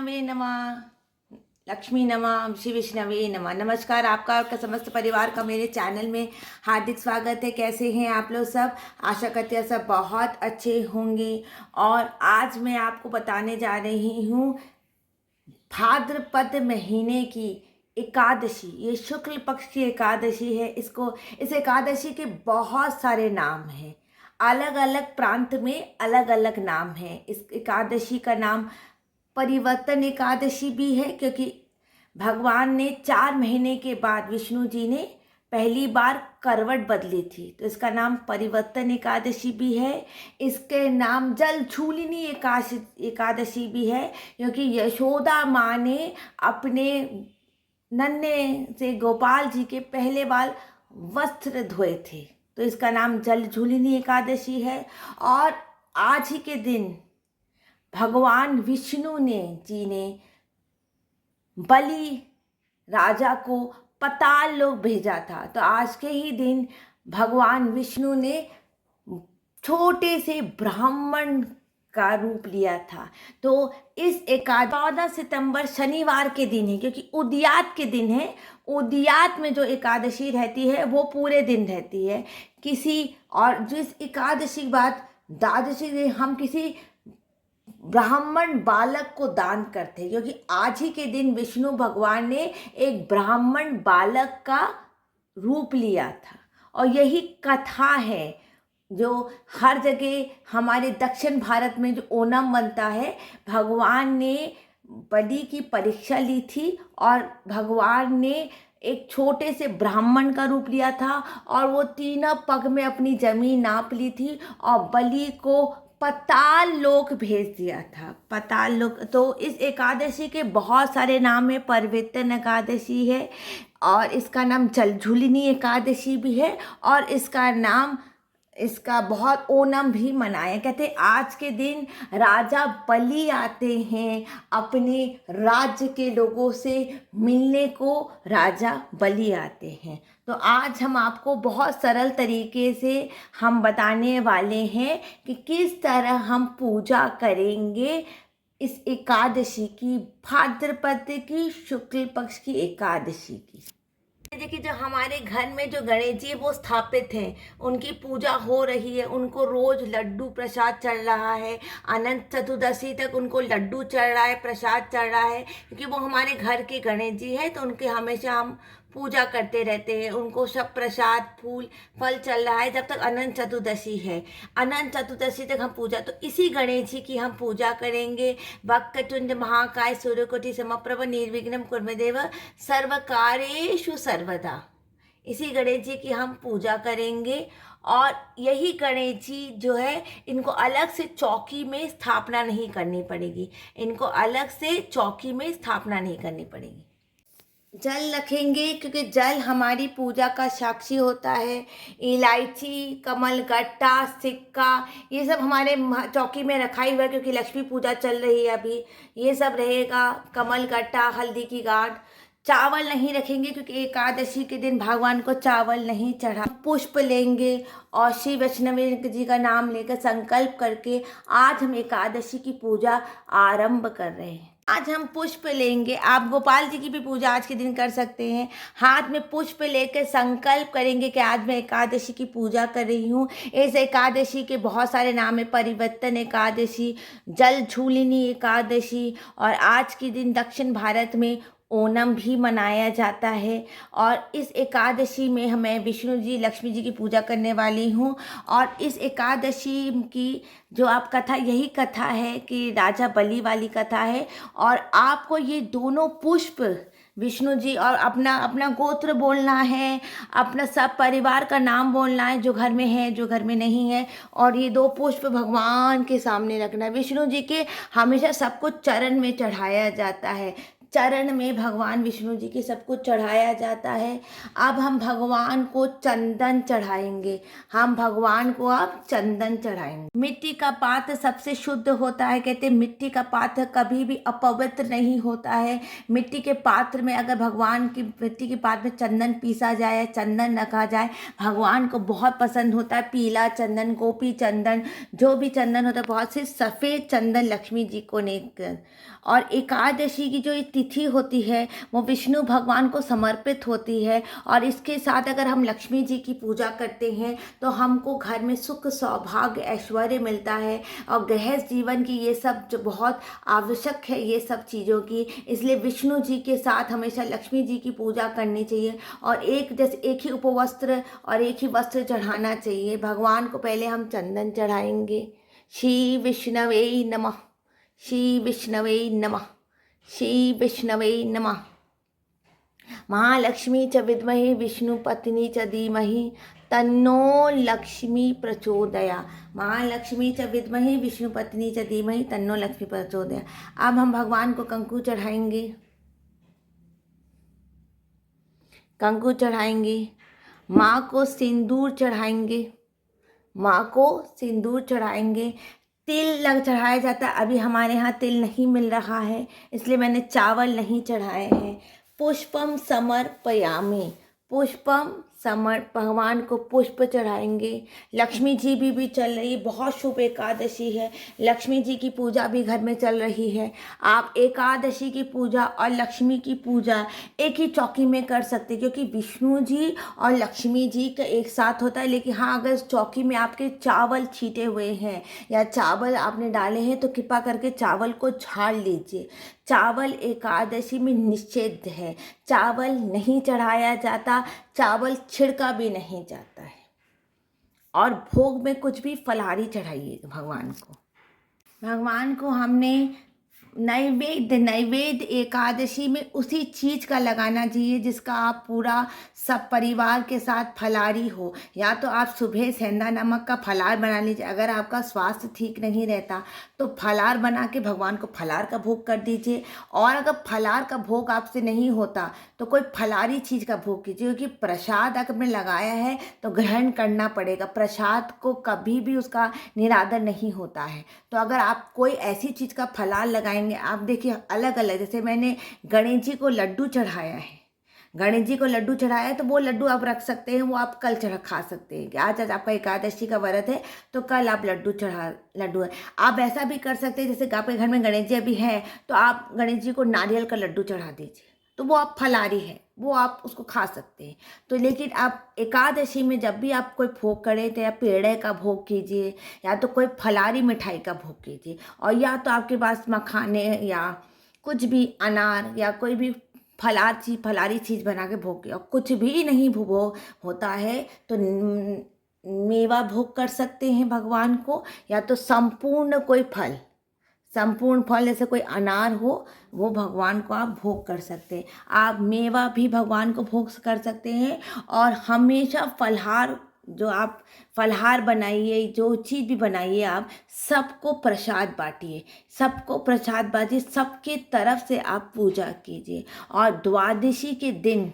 विष्णवे नमः। लक्ष्मी नमः, श्री विष्णवे नमः। नमस्कार, आपका समस्त परिवार का मेरे चैनल में हार्दिक स्वागत है। कैसे हैं आप लोग सब? आशा करते हैं सब बहुत अच्छे होंगे। और आज मैं आपको बताने जा रही हूँ भाद्रपद महीने की एकादशी। ये शुक्ल पक्ष की एकादशी है। इस एकादशी के बहुत सारे नाम हैं। अलग अलग प्रांत में अलग अलग नाम हैं। इस एकादशी का नाम परिवर्तन एकादशी भी है, क्योंकि भगवान ने 4 महीने के बाद विष्णु जी ने पहली बार करवट बदली थी, तो इसका नाम परिवर्तन एकादशी भी है। इसके नाम जल झूलिनी एकादशी भी है, क्योंकि यशोदा माँ ने अपने नन्हे से गोपाल जी के पहले बार वस्त्र धोए थे, तो इसका नाम जल झूलिनी एकादशी है। और आज ही के दिन भगवान विष्णु जी ने बलि राजा को पाताल लोक भेजा था, तो आज के ही दिन भगवान विष्णु ने छोटे से ब्राह्मण का रूप लिया था। तो इस 14 सितंबर शनिवार के दिन है, क्योंकि उद्यात के दिन है। उद्यात में जो एकादशी रहती है वो पूरे दिन रहती है। और जिस एकादशी के बाद द्वादशी दिन हम किसी ब्राह्मण बालक को दान करते हैं, क्योंकि आज ही के दिन विष्णु भगवान ने एक ब्राह्मण बालक का रूप लिया था। और यही कथा है जो हर जगह हमारे दक्षिण भारत में जो ओणम बनता है। भगवान ने बलि की परीक्षा ली थी और भगवान ने एक छोटे से ब्राह्मण का रूप लिया था, और वो 3 पग में अपनी जमीन नाप ली थी और बलि को पाताल लोक भेज दिया था। पाताल लोक। तो इस एकादशी के बहुत सारे नाम है। परिवर्तन एकादशी है, और इसका नाम जलझूलिनी एकादशी भी है, और इसका बहुत ओणम भी मनाया। कहते आज के दिन राजा बलि आते हैं, अपने राज्य के लोगों से मिलने को राजा बलि आते हैं। तो आज हम आपको बहुत सरल तरीके से हम बताने वाले हैं कि किस तरह हम पूजा करेंगे इस एकादशी की, भाद्रपद की शुक्ल पक्ष की एकादशी की। देखिए, जो हमारे घर में जो गणेश जी वो स्थापित हैं, उनकी पूजा हो रही है। उनको रोज लड्डू प्रसाद चढ़ रहा है। अनंत चतुर्दशी तक उनको लड्डू चढ़ रहा है, प्रसाद चढ़ रहा है, क्योंकि वो हमारे घर के गणेश जी हैं। तो उनके हमेशा हम पूजा करते रहते हैं। उनको सब प्रसाद फूल फल चल रहा है जब तक अनंत चतुर्दशी है। अनंत चतुर्दशी तक हम पूजा, तो इसी गणेश जी की हम पूजा करेंगे। वक्रतुंड महाकाय सूर्यकोटि समप्रभ निर्विघ्नं कुर्मदेव सर्वकार्येषु सर्वदा। इसी गणेश जी की हम पूजा करेंगे। और यही गणेश जी जो है, इनको अलग से चौकी में स्थापना नहीं करनी पड़ेगी। इनको अलग से चौकी में स्थापना नहीं करनी पड़ेगी। जल रखेंगे, क्योंकि जल हमारी पूजा का साक्षी होता है। इलायची, कमलगट्टा, सिक्का, ये सब हमारे चौकी में रखा ही हुआ है, क्योंकि लक्ष्मी पूजा चल रही है अभी। ये सब रहेगा। कमलगट्टा, हल्दी की गांठ। चावल नहीं रखेंगे, क्योंकि एकादशी के दिन भगवान को चावल नहीं चढ़ा। पुष्प लेंगे और श्री वैष्णवी जी का नाम लेकर संकल्प करके आज हम एकादशी की पूजा आरंभ कर रहे हैं। आज हम पुष्प लेंगे। आप गोपाल जी की भी पूजा आज के दिन कर सकते हैं। हाथ में पुष्प लेकर संकल्प करेंगे कि आज मैं एकादशी की पूजा कर रही हूँ। इस एकादशी के बहुत सारे नाम है। परिवर्तन एकादशी, जल झूलिनी एकादशी, और आज के दिन दक्षिण भारत में ओणम भी मनाया जाता है। और इस एकादशी में मैं विष्णु जी, लक्ष्मी जी की पूजा करने वाली हूँ। और इस एकादशी की जो आप कथा, यही कथा है कि राजा बलि वाली कथा है। और आपको ये दोनों पुष्प विष्णु जी और अपना अपना गोत्र बोलना है, अपना सब परिवार का नाम बोलना है, जो घर में है, जो घर में नहीं है। और ये 2 पुष्प भगवान के सामने रखना है। विष्णु जी के हमेशा सबको चरण में चढ़ाया जाता है। चरण में भगवान विष्णु जी के सब कुछ चढ़ाया जाता है। अब हम भगवान को चंदन चढ़ाएंगे। हम भगवान को अब चंदन चढ़ाएंगे। मिट्टी का पात्र सबसे शुद्ध होता है। कहते हैं मिट्टी का पात्र कभी भी अपवित्र नहीं होता है। मिट्टी के पात्र में अगर भगवान की मिट्टी के पात्र में चंदन पीसा जाए, चंदन रखा जाए, भगवान को बहुत पसंद होता है। पीला चंदन, गोपी चंदन, जो भी चंदन होता है, बहुत से सफ़ेद चंदन लक्ष्मी जी को नहीं। और एकादशी की जो तिथि होती है वो विष्णु भगवान को समर्पित होती है। और इसके साथ अगर हम लक्ष्मी जी की पूजा करते हैं तो हमको घर में सुख, सौभाग्य, ऐश्वर्य मिलता है। और गृहस्थ जीवन की ये सब जो बहुत आवश्यक है ये सब चीज़ों की, इसलिए विष्णु जी के साथ हमेशा लक्ष्मी जी की पूजा करनी चाहिए। और जैसे एक ही उपवस्त्र और एक ही वस्त्र चढ़ाना चाहिए। भगवान को पहले हम चंदन चढ़ाएंगे। श्री विष्णवे नमः, श्री विष्णवे नमः, श्री विष्णवे नमः। महालक्ष्मी च विद्महे विष्णु पत्नी च धीमहि तन्नो लक्ष्मी प्रचोदया। महालक्ष्मी च विद्महे विष्णु पत्नी च धीमहि तन्नो लक्ष्मी प्रचोदया। अब हम भगवान को कंकु चढ़ाएंगे। कंकु चढ़ाएंगे। माँ को सिंदूर चढ़ाएंगे। माँ को सिंदूर चढ़ाएंगे। तिल चढ़ाया जाता है। अभी हमारे यहाँ तिल नहीं मिल रहा है, इसलिए मैंने चावल नहीं चढ़ाए हैं। पुष्पम समर्पयामि। पुष्पम भगवान को पुष्प चढ़ाएंगे। लक्ष्मी जी भी चल रही, बहुत शुभ एकादशी है। लक्ष्मी जी की पूजा भी घर में चल रही है। आप एकादशी की पूजा और लक्ष्मी की पूजा एक ही चौकी में कर सकते, क्योंकि विष्णु जी और लक्ष्मी जी का एक साथ होता है। लेकिन हाँ, अगर चौकी में आपके चावल छीटे हुए हैं या चावल आपने डाले हैं तो कृपा करके चावल को झाड़ लीजिए। चावल एकादशी में निषिद्ध है। चावल नहीं चढ़ाया जाता, चावल छिड़का भी नहीं जाता है। और भोग में कुछ भी फलाहारी चढ़ाइए भगवान को। भगवान को हमने नैवेद्य एकादशी में उसी चीज़ का लगाना चाहिए जिसका आप पूरा सब परिवार के साथ फलाहारी हो। या तो आप सुबह सेंधा नमक का फलाहार बना लीजिए। अगर आपका स्वास्थ्य ठीक नहीं रहता तो फलाहार बना के भगवान को फलाहार का भोग कर दीजिए। और अगर फलाहार का भोग आपसे नहीं होता तो कोई फलाहारी चीज़ का भोग कीजिए, क्योंकि प्रसाद अगर आपने लगाया है तो ग्रहण करना पड़ेगा। प्रसाद को कभी भी उसका निरादर नहीं होता है। तो अगर आप कोई ऐसी चीज़ का फलाहार लगाएंगे, आप देखिए अलग अलग, जैसे मैंने गणेश जी को लड्डू चढ़ाया है। गणेश जी को लड्डू चढ़ाया है तो वो लड्डू आप रख सकते हैं, वो आप कल खा सकते हैं कि आज आपका एकादशी का व्रत है तो कल आप लड्डू है। आप ऐसा भी कर सकते हैं, जैसे आपके घर में गणेश जी अभी हैं तो आप गणेश जी को नारियल का लड्डू चढ़ा दीजिए, तो वो आप फलाहारी है, वो आप उसको खा सकते हैं। तो लेकिन आप एकादशी में जब भी आप कोई भोग करें तो या पेड़े का भोग कीजिए या तो कोई फलाहारी मिठाई का भोग कीजिए। और या तो आपके पास मखाने या कुछ भी अनार या कोई भी फलाहारी चीज़ बना के भोग किया। और कुछ भी नहीं भोग होता है तो मेवा भोग कर सकते हैं भगवान को, या तो संपूर्ण फल जैसे कोई अनार हो वो भगवान को आप भोग कर सकते हैं। आप मेवा भी भगवान को भोग कर सकते हैं। और हमेशा फलहार, जो आप फलहार बनाइए, जो चीज़ भी बनाइए, आप सबको प्रसाद बांटिए, सबके तरफ से आप पूजा कीजिए। और द्वादशी के दिन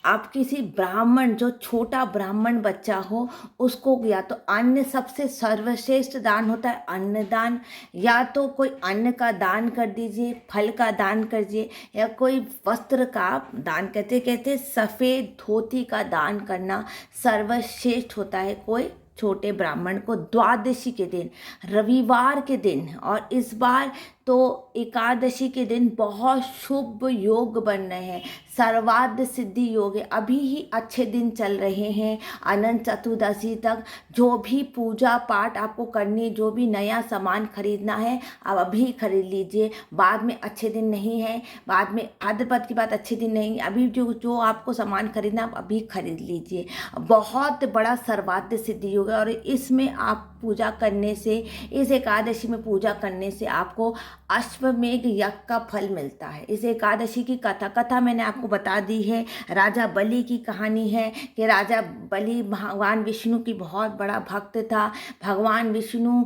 आप किसी ब्राह्मण, जो छोटा ब्राह्मण बच्चा हो, उसको या तो अन्न, सबसे सर्वश्रेष्ठ दान होता है अन्नदान, या तो कोई अन्न का दान कर दीजिए, फल का दान कर दीजिए, या कोई वस्त्र का दान कहते सफ़ेद धोती का दान करना सर्वश्रेष्ठ होता है कोई छोटे ब्राह्मण को द्वादशी के दिन, रविवार के दिन। और इस बार तो एकादशी के दिन बहुत शुभ योग बन रहे हैं, सर्वार्थ सिद्धि योग है। अभी ही अच्छे दिन चल रहे हैं अनंत चतुर्दशी तक। जो भी पूजा पाठ आपको करनी, जो भी नया सामान खरीदना है आप अभी खरीद लीजिए, बाद में अच्छे दिन नहीं है, बाद में भाद्रपद की बात अच्छे दिन नहीं। अभी जो आपको सामान खरीदना आप अभी खरीद लीजिए। बहुत बड़ा सर्वार्थ सिद्धि योग है। और इसमें आप पूजा करने से, इस एकादशी में पूजा करने से आपको अश्वमेध यज्ञ का फल मिलता है। इस एकादशी की कथा मैंने आपको बता दी है। राजा बलि की कहानी है कि राजा बलि भगवान विष्णु की बहुत बड़ा भक्त था। भगवान विष्णु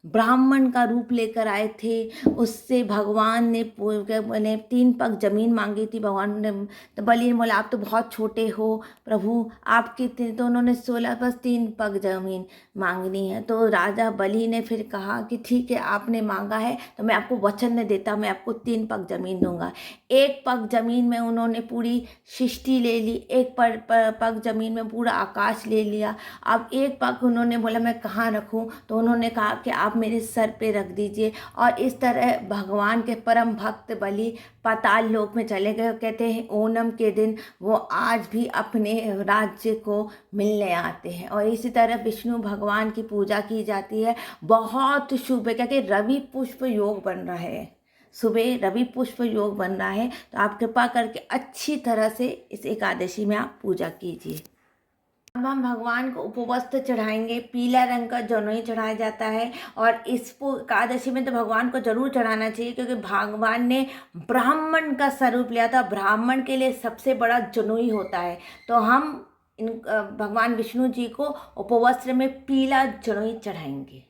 ब्राह्मण का रूप लेकर आए थे। उससे भगवान ने बोले 3 पग जमीन मांगी थी भगवान ने। तो बलि ने बोला आप तो बहुत छोटे हो प्रभु, आपके तो उन्होंने 16 बस 3 पग जमीन मांगनी है। तो राजा बलि ने फिर कहा कि ठीक है, आपने मांगा है तो मैं आपको वचन नहीं देता, मैं आपको 3 पग जमीन दूंगा। 1 पग जमीन में उन्होंने पूरी सृष्टि ले ली, 1 पग जमीन में पूरा आकाश ले लिया। अब 1 पग उन्होंने बोला मैं कहाँ रखूं, तो उन्होंने कहा कि आप मेरे सर पे रख दीजिए। और इस तरह भगवान के परम भक्त बलि पाताल लोक में चले गए। कहते हैं ओणम के दिन वो आज भी अपने राज्य को मिलने आते हैं। और इसी तरह विष्णु भगवान की पूजा की जाती है। बहुत शुभ है, क्योंकि रवि पुष्प योग बन रहा है, सुबह रवि पुष्प योग बन रहा है। तो आप कृपा करके अच्छी तरह से इस एकादशी में आप पूजा कीजिए। अब हम भगवान को उपवस्त्र चढ़ाएंगे। पीला रंग का जौनई चढ़ाया जाता है। और इस एकादशी में तो भगवान को जरूर चढ़ाना चाहिए, क्योंकि भगवान ने ब्राह्मण का स्वरूप लिया था। ब्राह्मण के लिए सबसे बड़ा जौनई होता है। तो हम भगवान विष्णु जी को उपवस्त्र में पीला जौनई चढ़ाएंगे।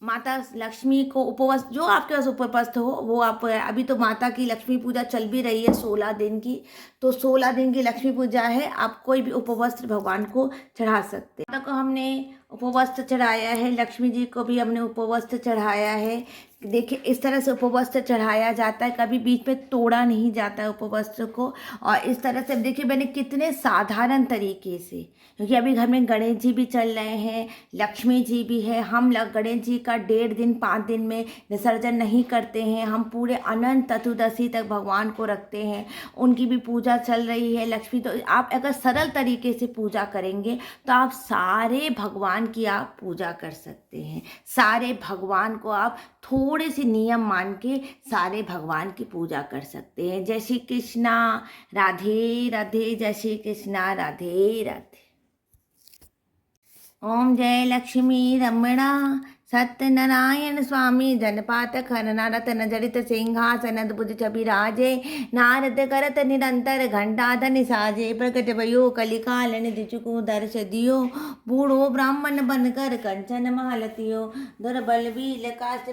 माता लक्ष्मी को उपवास, जो आपके पास उपवास हो वो आप, अभी तो माता की लक्ष्मी पूजा चल भी रही है 16 दिन की। तो 16 दिन की लक्ष्मी पूजा है, आप कोई भी उपवस्त्र भगवान को चढ़ा सकते हैं। माता को हमने उपवस्त्र चढ़ाया है, लक्ष्मी जी को भी हमने उपवस्त्र चढ़ाया है। देखिए इस तरह से उपवस्त्र चढ़ाया जाता है, कभी बीच में तोड़ा नहीं जाता है उपवस्त्र को। और इस तरह से देखिए मैंने कितने साधारण तरीके से, क्योंकि अभी घर में गणेश जी भी चल रहे हैं, लक्ष्मी जी भी है। हम गणेश जी का 1.5 दिन 5 दिन में विसर्जन नहीं करते हैं, हम पूरे अनंत चतुर्दशी तक भगवान को रखते हैं, उनकी भी पूजा चल रही है। लक्ष्मी तो आप अगर सरल तरीके से पूजा करेंगे तो आप सारे भगवान की आप पूजा कर सकते हैं। सारे भगवान को आप थोड़े से नियम मान के सारे भगवान की पूजा कर सकते हैं। जय श्री कृष्णा, राधे राधे, जय श्री कृष्णा, राधे राधे। ओम जय लक्ष्मी रमणा सत्यनारायण स्वामी जनपात खरना रतन जड़ित सिंहासन अद्भुत छवि राजे नारद करत निरंतर घंटाधन साजे प्रकट भयो कलिकाल निधि चुकु दर्श दियो बूढ़ो ब्राह्मण बनकर कंचन महालतियो दुर्बल बील काष्ट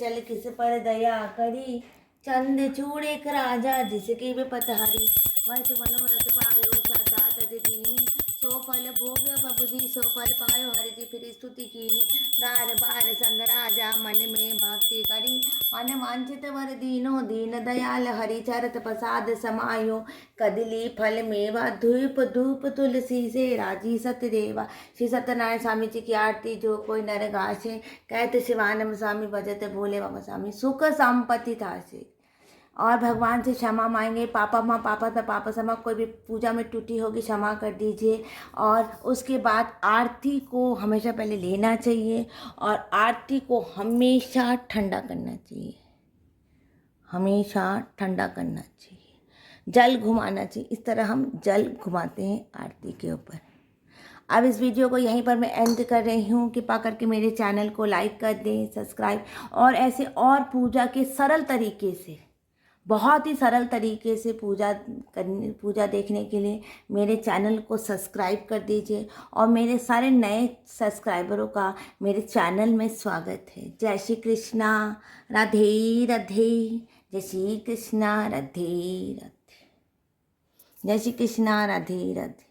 चल किस पर दया करी चंद चूड़े राजा जिसकी विपत हरी वंश मनोरथ पायो सदा दीनी सो फल भोग प्रभुजी सो फल पायो हरि जी फिर स्तुति कीनी गार बार संग राजा मन में भक्ति करी मन वांछित वर दीनो दीन दयाल हरि चरत प्रसाद समायो कदली फल मेवा धूप धूप तुलसी से राजी सतदेवा। श्री सत्यनारायण स्वामी जी की आरती जो कोई नर गासे कहते शिवानंद स्वामी भजत भोले बाबा स्वामी सुख संपत्ति था से। और भगवान से क्षमा मांगे, पापा क्षमा, कोई भी पूजा में टूटी होगी क्षमा कर दीजिए। और उसके बाद आरती को हमेशा पहले लेना चाहिए और आरती को हमेशा ठंडा करना चाहिए, हमेशा ठंडा करना चाहिए, जल घुमाना चाहिए। इस तरह हम जल घुमाते हैं आरती के ऊपर। अब इस वीडियो को यहीं पर मैं एंड कर रही हूँ। कृपा करके मेरे चैनल को लाइक कर दें, सब्सक्राइब, और ऐसे और पूजा के सरल तरीके से, बहुत ही सरल तरीके से पूजा देखने के लिए मेरे चैनल को सब्सक्राइब कर दीजिए। और मेरे सारे नए सब्सक्राइबरों का मेरे चैनल में स्वागत है। जय श्री कृष्णा, राधे राधे, जय श्री कृष्णा, राधे राधे, जय श्री कृष्णा, राधे राधे।